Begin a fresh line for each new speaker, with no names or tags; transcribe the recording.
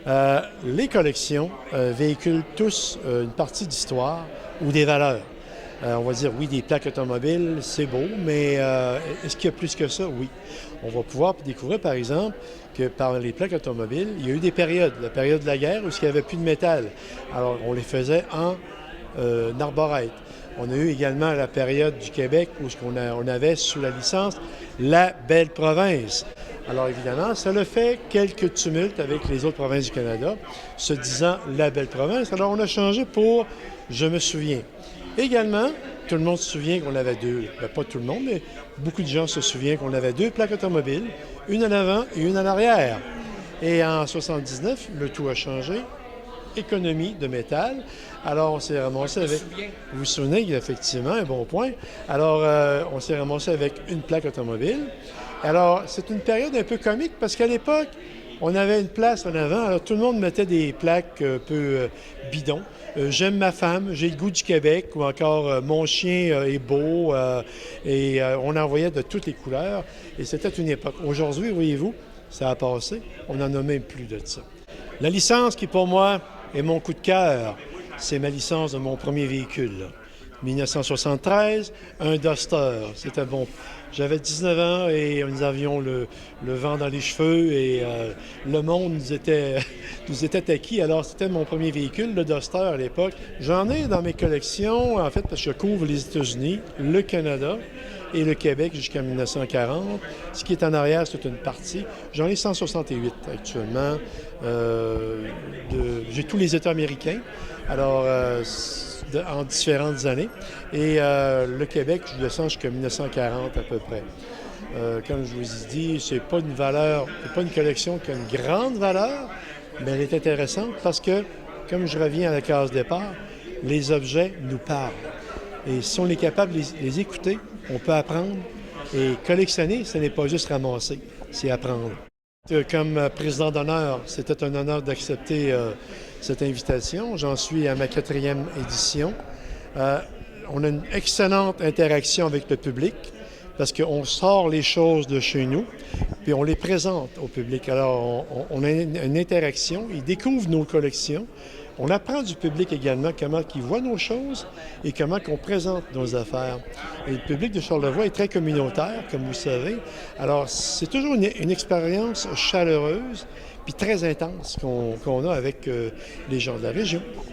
Les collections véhiculent tous une partie d'histoire ou des valeurs. On va dire, oui, des plaques automobiles, c'est beau, mais est-ce qu'il y a plus que ça? Oui. On va pouvoir découvrir, par exemple, que par les plaques automobiles, il y a eu des périodes. La période de la guerre où il n'y avait plus de métal. Alors, on les faisait en arborète. On a eu également la période du Québec où on avait sous la licence la belle province. Alors évidemment, ça a fait quelques tumultes avec les autres provinces du Canada, se disant la belle province. Alors on a changé pour je me souviens. Également, tout le monde se souvient qu'on avait deux, ben, pas tout le monde, mais beaucoup de gens se souviennent qu'on avait deux plaques automobiles, une en avant et une en arrière. Et en 79, le tout a changé. Économie de métal. Alors, on s'est ramassé avec... Vous vous souvenez, effectivement, un bon point. Alors, on s'est ramassé avec une plaque automobile. Alors, c'est une période un peu comique parce qu'à l'époque, on avait une place en avant. Alors, tout le monde mettait des plaques un peu bidons. J'aime ma femme, j'ai le goût du Québec, ou encore mon chien est beau, et on en voyait de toutes les couleurs. Et c'était une époque. Aujourd'hui, voyez-vous, ça a passé. On n'en a même plus de ça. La licence qui, pour moi, est mon coup de cœur, c'est ma licence de mon premier véhicule. 1973, un Duster. C'était bon. J'avais 19 ans et nous avions le vent dans les cheveux et le monde nous était acquis. Alors, c'était mon premier véhicule, le Duster à l'époque. J'en ai dans mes collections, en fait, parce que je couvre les États-Unis, le Canada et le Québec jusqu'en 1940. Ce qui est en arrière, c'est une partie. J'en ai 168 actuellement. J'ai tous les États américains, alors en différentes années. Et le Québec, je le sens jusqu'en 1940 à peu près. Comme je vous ai dit, c'est pas une valeur, c'est pas une collection qui a une grande valeur, mais elle est intéressante parce que, comme je reviens à la case départ, les objets nous parlent. Et si on est capable de les écouter, on peut apprendre. Et collectionner, ce n'est pas juste ramasser, c'est apprendre. Comme président d'honneur, c'était un honneur d'accepter cette invitation. J'en suis à ma 4e édition. On a une excellente interaction avec le public parce qu'on sort les choses de chez nous, puis on les présente au public. Alors, on a une interaction, ils découvrent nos collections. On apprend du public également comment ils voient nos choses et comment on présente nos affaires. Et le public de Charlevoix est très communautaire, comme vous savez. Alors, c'est toujours une expérience chaleureuse puis très intense qu'on a avec les gens de la région.